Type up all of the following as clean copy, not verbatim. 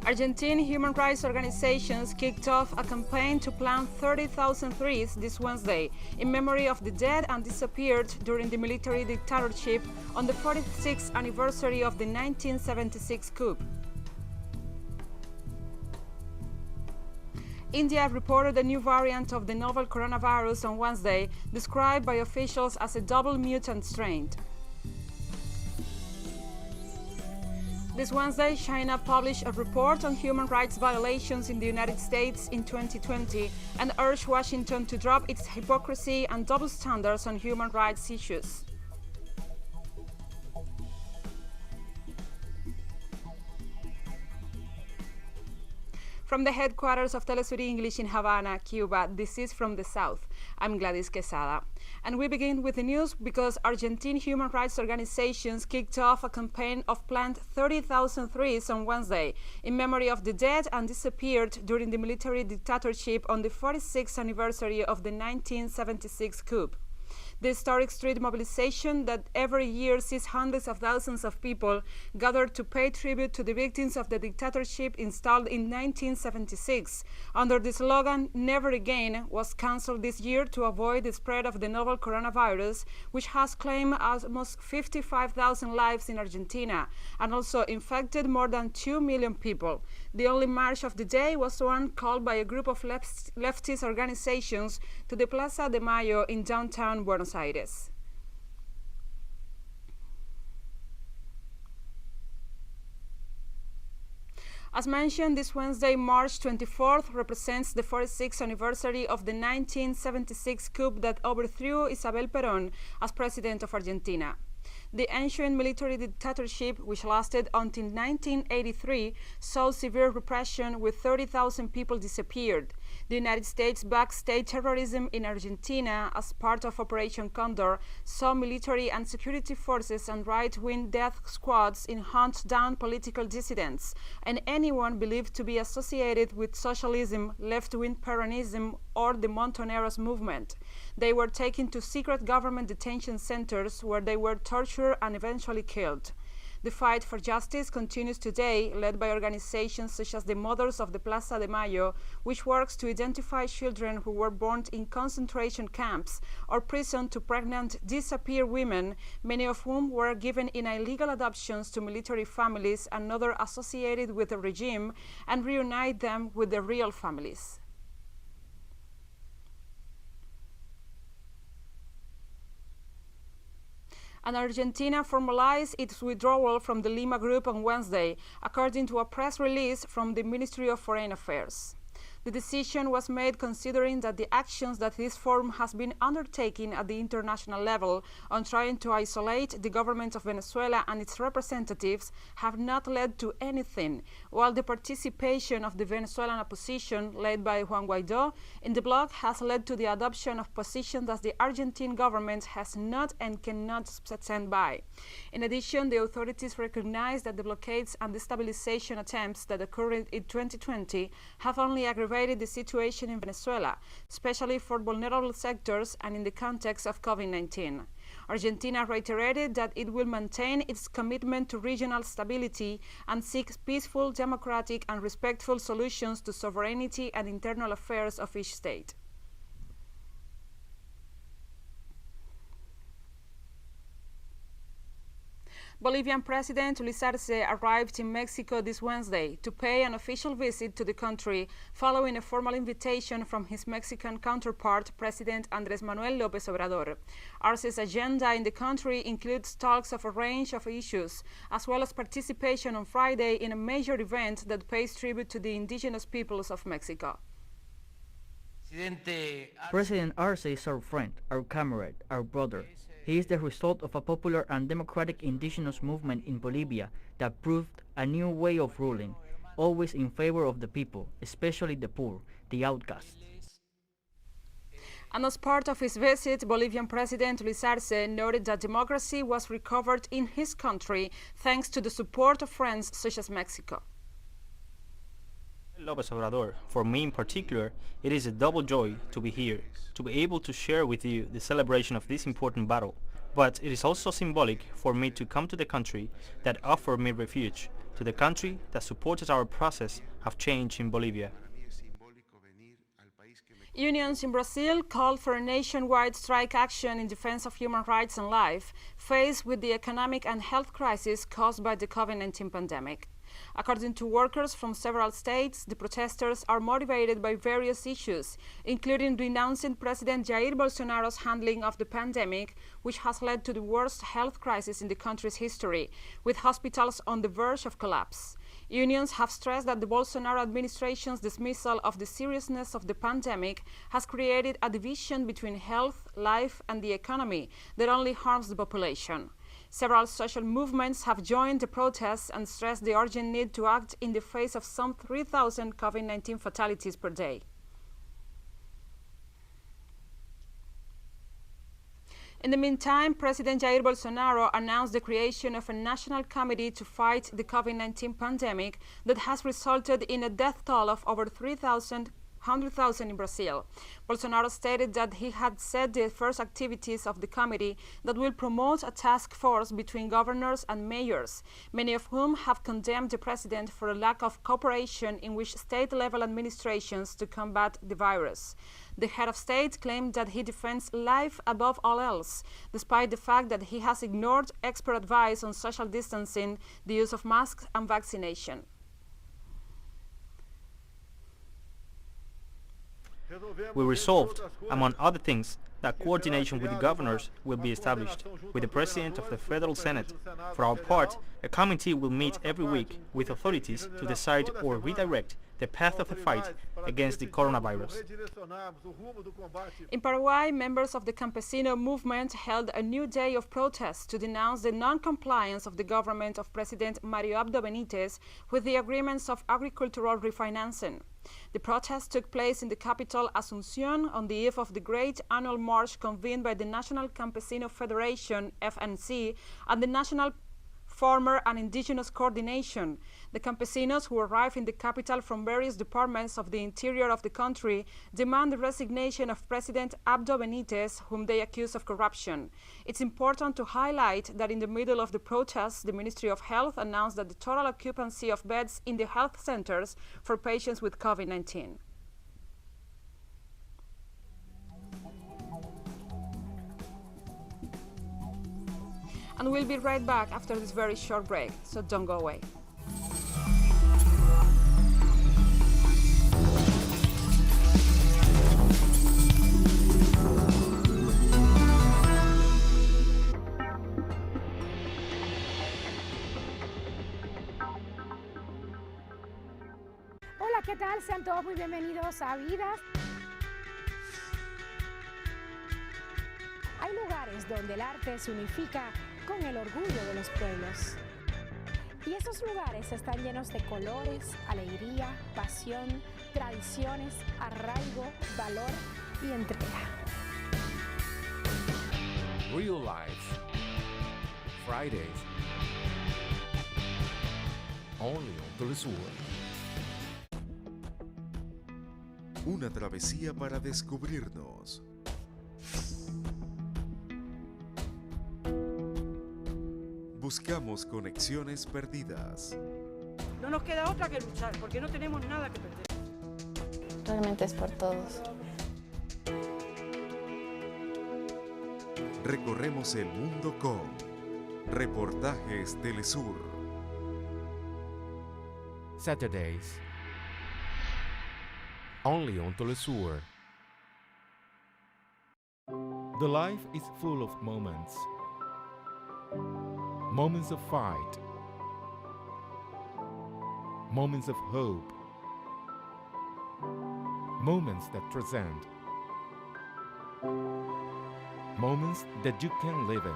Argentine human rights organizations kicked off a campaign to plant 30,000 trees this Wednesday in memory of the dead and disappeared during the military dictatorship on the 46th anniversary of the 1976 coup. India reported a new variant of the novel coronavirus on Wednesday, described by officials as a double mutant strain. This Wednesday, China published a report on human rights violations in the United States in 2020 and urged Washington to drop its hypocrisy and double standards on human rights issues. From the headquarters of teleSUR English in Havana, Cuba, this is From the South. I'm Gladys Quesada. And we begin with the news because Argentine human rights organizations kicked off a campaign of plant 30,000 trees on Wednesday in memory of the dead and disappeared during the military dictatorship on the 46th anniversary of the 1976 coup. The historic street mobilization that every year sees hundreds of thousands of people gathered to pay tribute to the victims of the dictatorship installed in 1976 under the slogan "Never Again" was cancelled this year to avoid the spread of the novel coronavirus, which has claimed almost 55,000 lives in Argentina and also infected more than 2 million people. The only march of the day was one called by a group of leftist organizations to the Plaza de Mayo in downtown Buenos Aires. As mentioned, this Wednesday, March 24th, represents the 46th anniversary of the 1976 coup that overthrew Isabel Perón as president of Argentina. The ancient military dictatorship, which lasted until 1983, saw severe repression with 30,000 people disappeared. The United States backed state terrorism in Argentina as part of Operation Condor, saw military and security forces and right-wing death squads in hunt down political dissidents and anyone believed to be associated with socialism, left-wing Peronism, or the Montoneros movement. They were taken to secret government detention centers where they were tortured and eventually killed. The fight for justice continues today, led by organizations such as the Mothers of the Plaza de Mayo, which works to identify children who were born in concentration camps or prison to pregnant, disappeared women, many of whom were given in illegal adoptions to military families and others associated with the regime, and reunite them with their real families. And Argentina formalized its withdrawal from the Lima Group on Wednesday, according to a press release from the Ministry of Foreign Affairs. The decision was made considering that the actions that this forum has been undertaking at the international level on trying to isolate the government of Venezuela and its representatives have not led to anything, while the participation of the Venezuelan opposition, led by Juan Guaidó, in the bloc has led to the adoption of positions that the Argentine government has not and cannot stand by. In addition, the authorities recognize that the blockades and destabilization attempts that occurred in 2020 have only aggravated the situation in Venezuela, especially for vulnerable sectors and in the context of COVID-19. Argentina reiterated that it will maintain its commitment to regional stability and seek peaceful, democratic, and respectful solutions to sovereignty and internal affairs of each state. Bolivian President Luis Arce arrived in Mexico this Wednesday to pay an official visit to the country following a formal invitation from his Mexican counterpart, President Andrés Manuel López Obrador. Arce's agenda in the country includes talks of a range of issues, as well as participation on Friday in a major event that pays tribute to the indigenous peoples of Mexico. President Arce is our friend, our comrade, our brother. He is the result of a popular and democratic indigenous movement in Bolivia that proved a new way of ruling, always in favor of the people, especially the poor, the outcasts. And as part of his visit, Bolivian President Luis Arce noted that democracy was recovered in his country thanks to the support of friends such as Mexico. López Obrador, for me in particular, it is a double joy to be here, to be able to share with you the celebration of this important battle. But it is also symbolic for me to come to the country that offered me refuge, to the country that supported our process of change in Bolivia. Unions in Brazil called for a nationwide strike action in defense of human rights and life, faced with the economic and health crisis caused by the COVID-19 pandemic. According to workers from several states, the protesters are motivated by various issues, including denouncing President Jair Bolsonaro's handling of the pandemic, which has led to the worst health crisis in the country's history, with hospitals on the verge of collapse. Unions have stressed that the Bolsonaro administration's dismissal of the seriousness of the pandemic has created a division between health, life, and the economy that only harms the population. Several social movements have joined the protests and stressed the urgent need to act in the face of some 3,000 COVID-19 fatalities per day. In the meantime, President Jair Bolsonaro announced the creation of a national committee to fight the COVID-19 pandemic that has resulted in a death toll of over 100,000 in Brazil. Bolsonaro stated that he had set the first activities of the committee that will promote a task force between governors and mayors, many of whom have condemned the president for a lack of cooperation in which state-level administrations to combat the virus. The head of state claimed that he defends life above all else, despite the fact that he has ignored expert advice on social distancing, the use of masks, and vaccination. We resolved, among other things, that coordination with the governors will be established with the President of the Federal Senate. For our part, a committee will meet every week with authorities to decide or redirect the path of the fight against the coronavirus. In Paraguay, members of the Campesino movement held a new day of protest to denounce the non-compliance of the government of President Mario Abdo Benitez with the agreements of agricultural refinancing. The protest took place in the capital Asunción on the eve of the great annual march convened by the National Campesino Federation, FNC, and the National Farmer and Indigenous Coordination. The campesinos who arrived in the capital from various departments of the interior of the country demand the resignation of President Abdo Benitez, whom they accuse of corruption. It's important to highlight that in the middle of the protests, the Ministry of Health announced that the total occupancy of beds in the health centers for patients with COVID-19. And we'll be right back after this very short break, so don't go away. Hola, ¿qué tal? Sean todos muy bienvenidos a Vidas. Hay lugares donde el arte se unifica con el orgullo de los pueblos. Y esos lugares están llenos de colores, alegría, pasión, tradiciones, arraigo, valor y entrega. Real Life, Fridays, only on teleSUR. Una travesía para descubrirnos. Buscamos conexiones perdidas. No nos queda otra que luchar, porque no tenemos nada que perder. Realmente es por todos. Recorremos el mundo con Reportajes teleSUR. Saturdays, only on teleSUR. The life is full of moments. Moments of fight. Moments of hope. Moments that transcend. Moments that you can live in.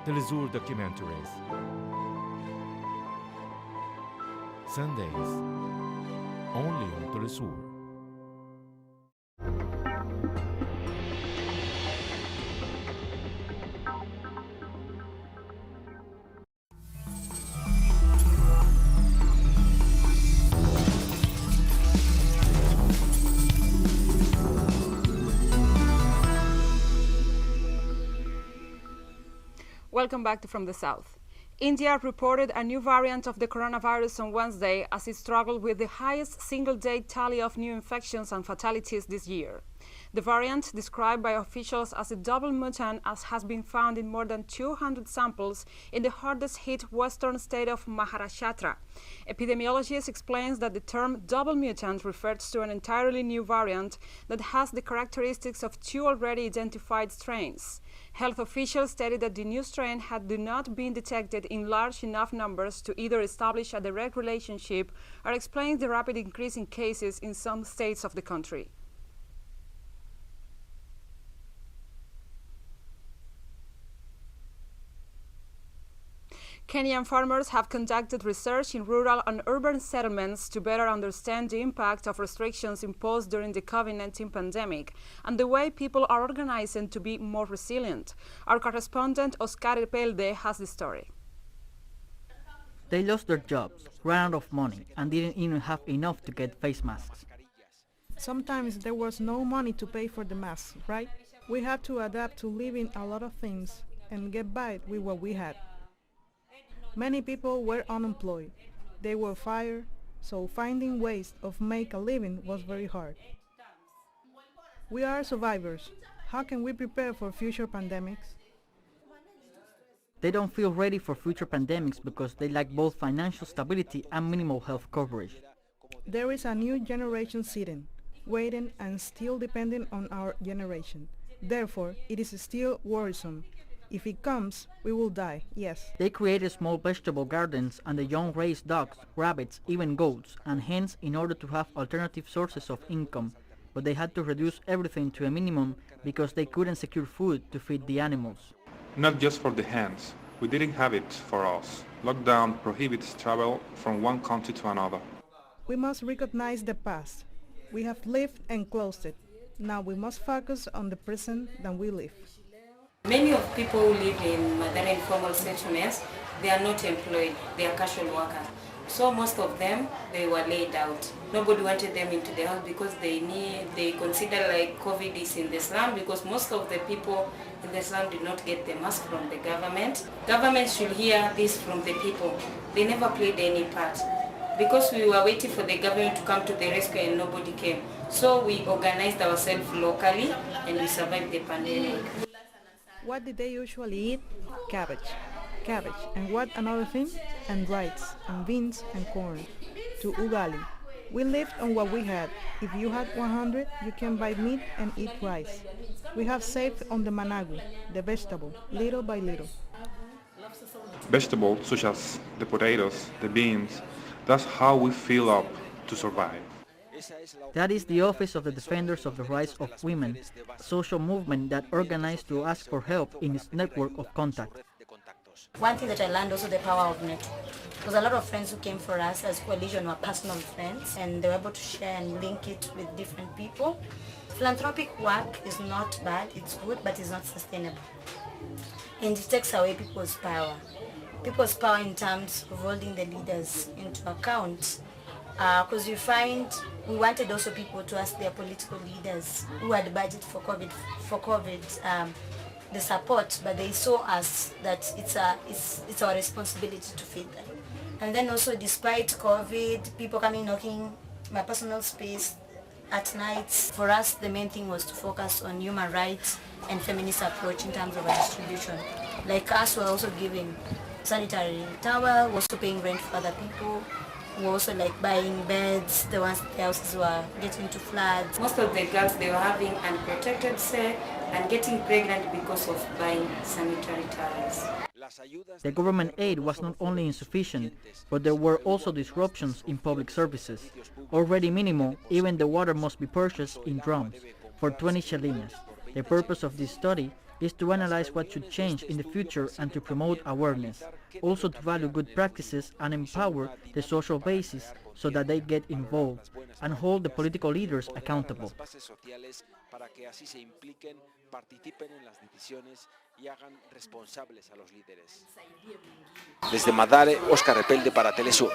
teleSUR documentaries. Sundays, only on teleSUR. Welcome back to From the South. India reported a new variant of the coronavirus on Wednesday as it struggled with the highest single-day tally of new infections and fatalities this year. The variant, described by officials as a double mutant, has been found in more than 200 samples in the hardest hit western state of Maharashtra. Epidemiologists explain that the term double mutant refers to an entirely new variant that has the characteristics of two already identified strains. Health officials stated that the new strain had not been detected in large enough numbers to either establish a direct relationship or explain the rapid increase in cases in some states of the country. Kenyan farmers have conducted research in rural and urban settlements to better understand the impact of restrictions imposed during the COVID-19 pandemic and the way people are organizing to be more resilient. Our correspondent Oscar Epelde has the story. They lost their jobs, ran out of money, and didn't even have enough to get face masks. Sometimes there was no money to pay for the masks, right? We had to adapt to living a lot of things and get by with what we had. Many people were unemployed. They were fired, so finding ways of make a living was very hard. We are survivors. How can we prepare for future pandemics? They don't feel ready for future pandemics because they lack both financial stability and minimal health coverage. There is a new generation sitting, waiting and still depending on our generation. Therefore, it is still worrisome. If it comes, we will die, yes. They created small vegetable gardens and the young raised dogs, rabbits, even goats, and hens in order to have alternative sources of income, but they had to reduce everything to a minimum because they couldn't secure food to feed the animals. Not just for the hens. We didn't have it for us. Lockdown prohibits travel from one country to another. We must recognize the past. We have lived and closed it. Now we must focus on the present that we live. Many of people who live in Madara informal settlements, they are not employed, they are casual workers. So most of them, they were laid out. Nobody wanted them into the house because they consider like COVID is in the slum, because most of the people in the slum did not get the mask from the government. Government should hear this from the people. They never played any part. Because we were waiting for the government to come to the rescue and nobody came. So we organized ourselves locally and we survived the pandemic. What did they usually eat? Cabbage. Cabbage. And what another thing? And rice, and beans, and corn. To ugali. We lived on what we had. If you had 100, you can buy meat and eat rice. We have saved on the managu, the vegetable, little by little. Vegetables such as the potatoes, the beans, that's how we fill up to survive. That is the Office of the Defenders of the Rights of Women, a social movement that organized to ask for help in its network of contact. One thing that I learned also the power of network. Because a lot of friends who came for us as coalition were personal friends and they were able to share and link it with different people. Philanthropic work is not bad, it's good, but it's not sustainable. And it takes away people's power. People's power in terms of holding the leaders into account. Because you find we wanted also people to ask their political leaders who had budget for COVID the support, but they saw us that it's our responsibility to feed them. And then also, despite COVID, people coming knocking my personal space at night, for us the main thing was to focus on human rights and feminist approach in terms of our distribution. Like us, we're also giving sanitary towel, we're also paying rent for other people. We're also like buying beds, the ones the houses were getting to floods. Most of the girls, they were having unprotected sex and getting pregnant because of buying sanitary towels. The government aid was not only insufficient, but there were also disruptions in public services. Already minimal, even the water must be purchased in drums for 20 shillings. The purpose of this study is to analyze what should change in the future and to promote awareness, also to value good practices and empower the social basis so that they get involved and hold the political leaders accountable. Desde Madare, Oscar Epelde para teleSUR.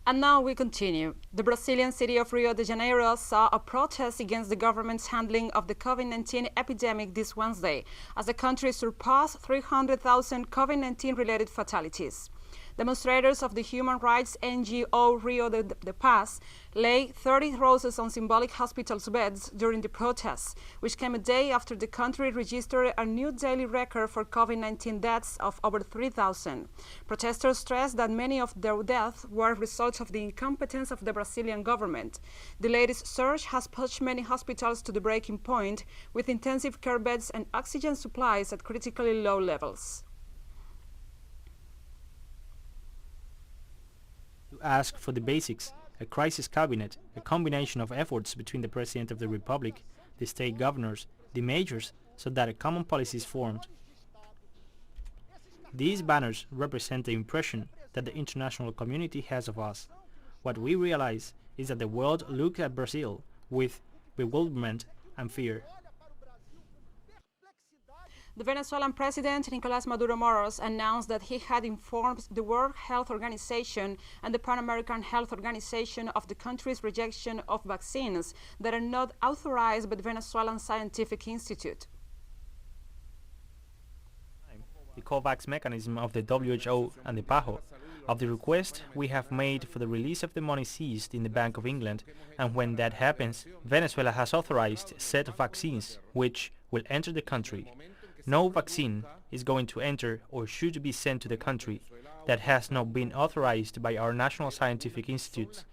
And now we continue. The Brazilian city of Rio de Janeiro saw a protest against the government's handling of the COVID-19 epidemic this Wednesday, as the country surpassed 300,000 COVID-19 related fatalities. Demonstrators of the human rights NGO Rio de Paz laid 30 roses on symbolic hospitals' beds during the protests, which came a day after the country registered a new daily record for COVID-19 deaths of over 3,000. Protesters stressed that many of their deaths were results of the incompetence of the Brazilian government. The latest surge has pushed many hospitals to the breaking point, with intensive care beds and oxygen supplies at critically low levels. To ask for the basics, a crisis cabinet, a combination of efforts between the President of the Republic, the state governors, the majors, so that a common policy is formed. These banners represent the impression that the international community has of us. What we realize is that the world looks at Brazil with bewilderment and fear. The Venezuelan president, Nicolás Maduro Moros, announced that he had informed the World Health Organization and the Pan-American Health Organization of the country's rejection of vaccines that are not authorized by the Venezuelan Scientific Institute. The COVAX mechanism of the WHO and the PAHO, of the request we have made for the release of the money seized in the Bank of England, and when that happens, Venezuela has authorized a set of vaccines which will enter the country. No vaccine is going to enter or should be sent to the country that has not been authorized by our national scientific institutes,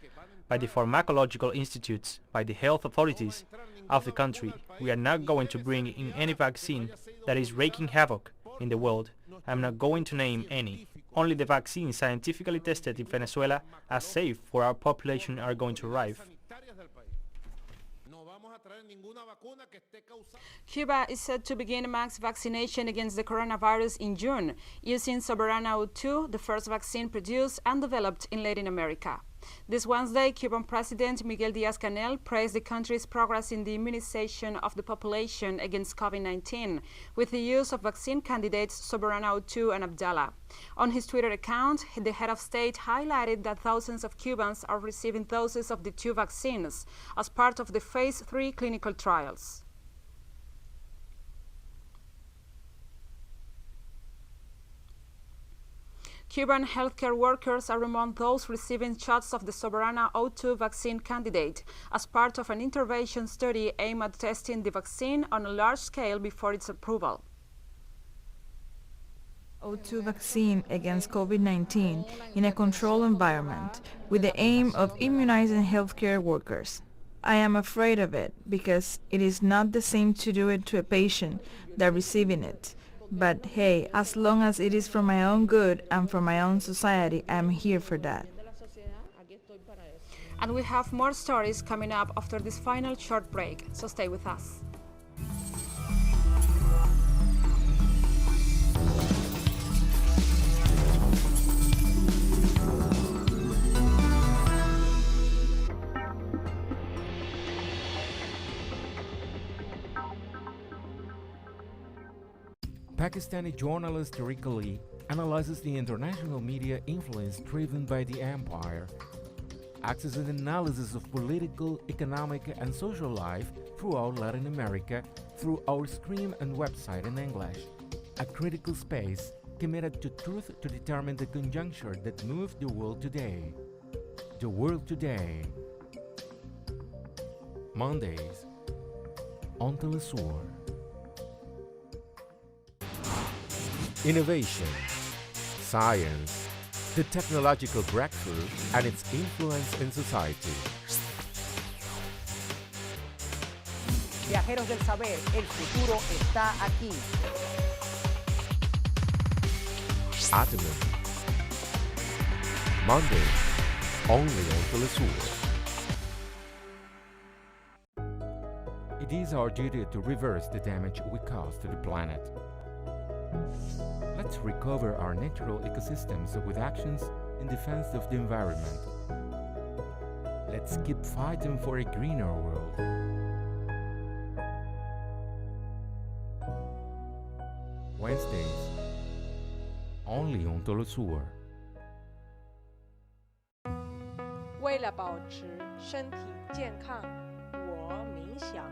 by the pharmacological institutes, by the health authorities of the country. We are not going to bring in any vaccine that is wreaking havoc in the world. I'm not going to name any. Only the vaccines scientifically tested in Venezuela as safe for our population are going to arrive. Cuba is set to begin mass vaccination against the coronavirus in June, using Soberana 2, the first vaccine produced and developed in Latin America. This Wednesday, Cuban President Miguel Díaz-Canel praised the country's progress in the immunization of the population against COVID-19, with the use of vaccine candidates Soberana 2 and Abdala. On his Twitter account, the head of state highlighted that thousands of Cubans are receiving doses of the two vaccines as part of the Phase 3 clinical trials. Cuban healthcare workers are among those receiving shots of the Soberana 2 vaccine candidate as part of an intervention study aimed at testing the vaccine on a large scale before its approval. 2 vaccine against COVID-19 in a controlled environment with the aim of immunizing healthcare workers. I am afraid of it because it is not the same to do it to a patient than receiving it. But hey, as long as it is for my own good and for my own society, I'm here for that. And we have more stories coming up after this final short break, so stay with us. Pakistani journalist Tariq Ali analyzes the international media influence driven by the empire, acts as an analysis of political, economic and social life throughout Latin America through our stream and website in English, a critical space committed to truth to determine the conjuncture that moved the world today. The World Today. Mondays on teleSUR. Innovation, science, the technological breakthrough and its influence in society. Viajeros del saber, el futuro está aquí. Atomism. Monday, only on teleSUR. It is our duty to reverse the damage we cause to the planet. Let's recover our natural ecosystems with actions in defense of the environment. Let's keep fighting for a greener world. Wednesdays, only on teleSUR. 为了保持身体健康，我冥想。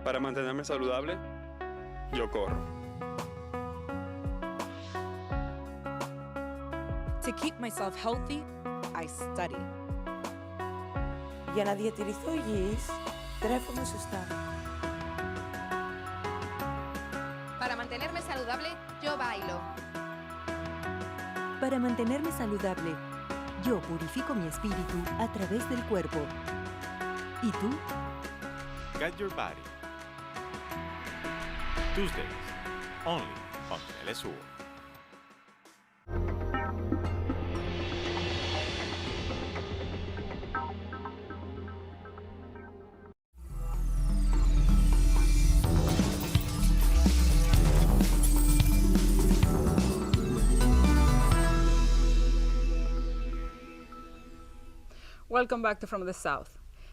Para mantenerme saludable, yo corro. To keep myself healthy, I study. Για να διατηρηθώ υγιής, τρέφομαι σωστά. Para mantenerme saludable, yo bailo. Para mantenerme saludable, yo purifico mi espíritu a través del cuerpo. ¿Y tú? Get your body. Tuesdays, only on teleSUR. Welcome back to From the South.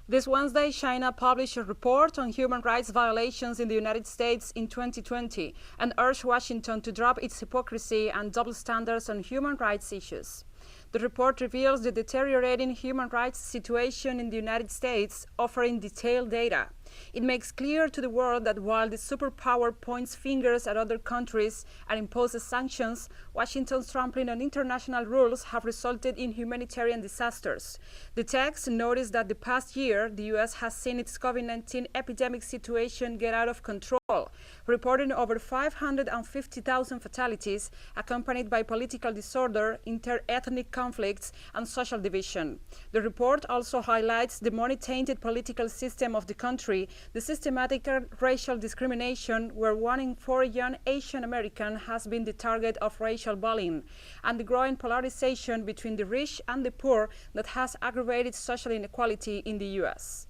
This Wednesday, China published a report on human rights violations in the United States in 2020 and urged Washington to drop its hypocrisy and double standards on human rights issues. The report reveals the deteriorating human rights situation in the United States, offering detailed data. It makes clear to the world that while the superpower points fingers at other countries and imposes sanctions, Washington's trampling on international rules have resulted in humanitarian disasters. The text noticed that the past year, the U.S. has seen its COVID-19 epidemic situation get out of control, reporting over 550,000 fatalities, accompanied by political disorder, inter-ethnic conflicts, and social division. The report also highlights the money-tainted political system of the country, the systematic racial discrimination where 1 in 4 young Asian Americans has been the target of racial bullying, and the growing polarization between the rich and the poor that has aggravated social inequality in the U.S.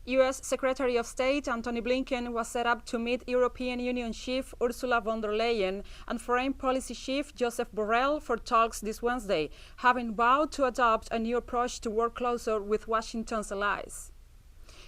U.S. Secretary of State Antony Blinken was set up to meet European Union Chief Ursula von der Leyen and Foreign Policy Chief Joseph Borrell for talks this Wednesday, having vowed to adopt a new approach to work closer with Washington's allies.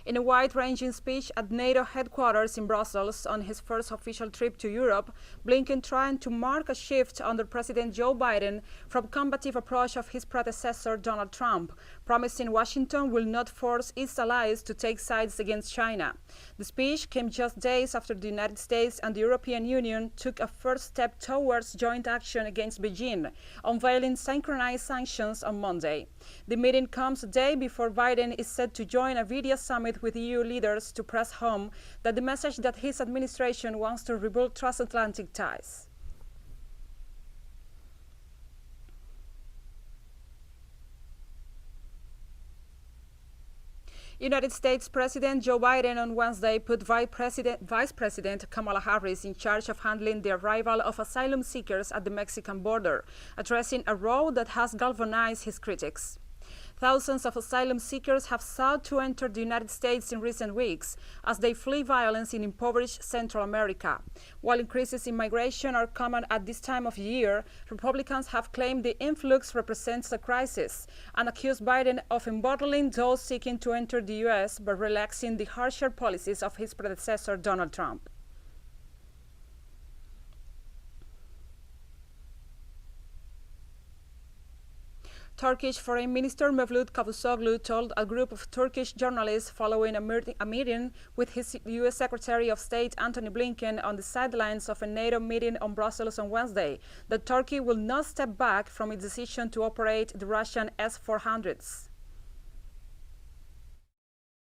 In a wide-ranging speech at NATO headquarters in Brussels on his first official trip to Europe, Blinken tried to mark a shift under President Joe Biden from combative approach of his predecessor Donald Trump, promising Washington will not force its allies to take sides against China. The speech came just days after the United States and the European Union took a first step towards joint action against Beijing, unveiling synchronized sanctions on Monday. The meeting comes a day before Biden is set to join a video summit with EU leaders to press home that the message that his administration wants to rebuild transatlantic ties. United States President Joe Biden on Wednesday put Vice President Kamala Harris in charge of handling the arrival of asylum seekers at the Mexican border, addressing a role that has galvanized his critics. Thousands of asylum seekers have sought to enter the United States in recent weeks as they flee violence in impoverished Central America. While increases in migration are common at this time of year, Republicans have claimed the influx represents a crisis and accused Biden of embottling those seeking to enter the U.S. by relaxing the harsher policies of his predecessor, Donald Trump. Turkish Foreign Minister Mevlut Cavusoglu told a group of Turkish journalists following a meeting with his U.S. Secretary of State Antony Blinken on the sidelines of a NATO meeting on Brussels on Wednesday that Turkey will not step back from its decision to operate the Russian S-400s.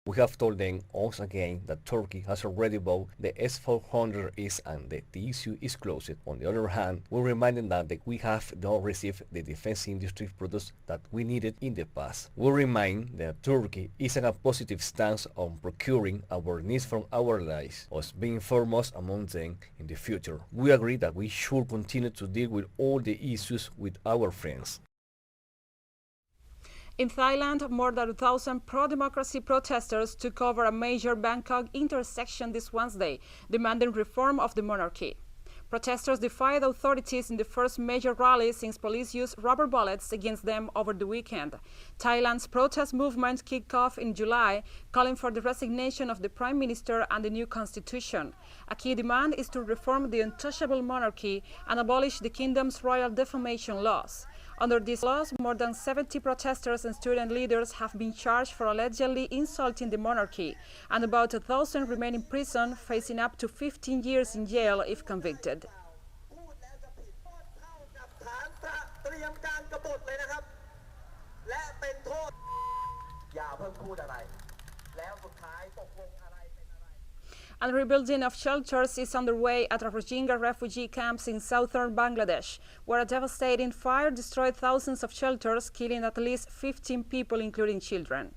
We have told them once again that Turkey has already bought the S-400s and that the issue is closed. On the other hand, we remind them that we have not received the defense industry products that we needed in the past. We remind that Turkey is in a positive stance on procuring our needs from our allies, us being foremost among them in the future. We agree that we should continue to deal with all the issues with our friends. In Thailand, more than 1,000 pro-democracy protesters took over a major Bangkok intersection this Wednesday, demanding reform of the monarchy. Protesters defied authorities in the first major rally since police used rubber bullets against them over the weekend. Thailand's protest movement kicked off in July, calling for the resignation of the Prime Minister and the new constitution. A key demand is to reform the untouchable monarchy and abolish the kingdom's royal defamation laws. Under these laws, more than 70 protesters and student leaders have been charged for allegedly insulting the monarchy, and about 1,000 remain in prison, facing up to 15 years in jail if convicted. And rebuilding of shelters is underway at Rohingya refugee camps in southern Bangladesh, where a devastating fire destroyed thousands of shelters, killing at least 15 people, including children.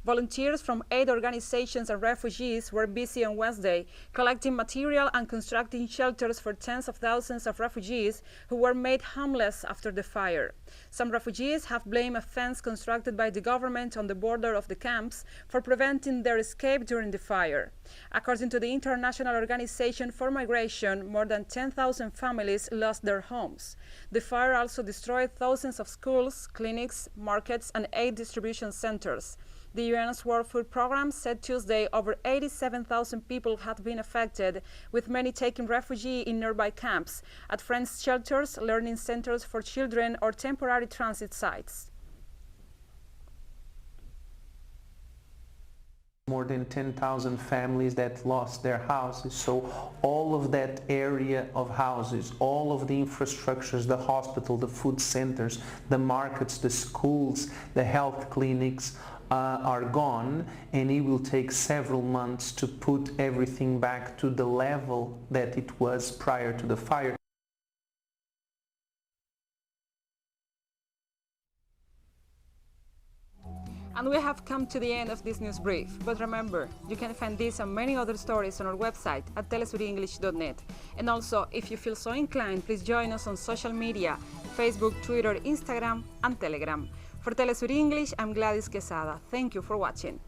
Volunteers from 8 organizations and refugees were busy on Wednesday, collecting material and constructing shelters for tens of thousands of refugees who were made homeless after the fire. Some refugees have blamed a fence constructed by the government on the border of the camps for preventing their escape during the fire. According to the International Organization for Migration, more than 10,000 families lost their homes. The fire also destroyed thousands of schools, clinics, markets, and aid distribution centers. The UN's World Food Programme said Tuesday over 87,000 people had been affected, with many taking refuge in nearby camps, at friends' shelters, learning centers for children, or temporary transit sites. More than 10,000 families that lost their houses. So all of that area of houses, all of the infrastructures, the hospital, the food centers, the markets, the schools, the health clinics, are gone, and it will take several months to put everything back to the level that it was prior to the fire. And we have come to the end of this news brief, but remember, you can find this and many other stories on our website at telesurenglish.net. And also, if you feel so inclined, please join us on social media, Facebook, Twitter, Instagram, and Telegram. For Telesur English, I'm Gladys Quesada. Thank you for watching.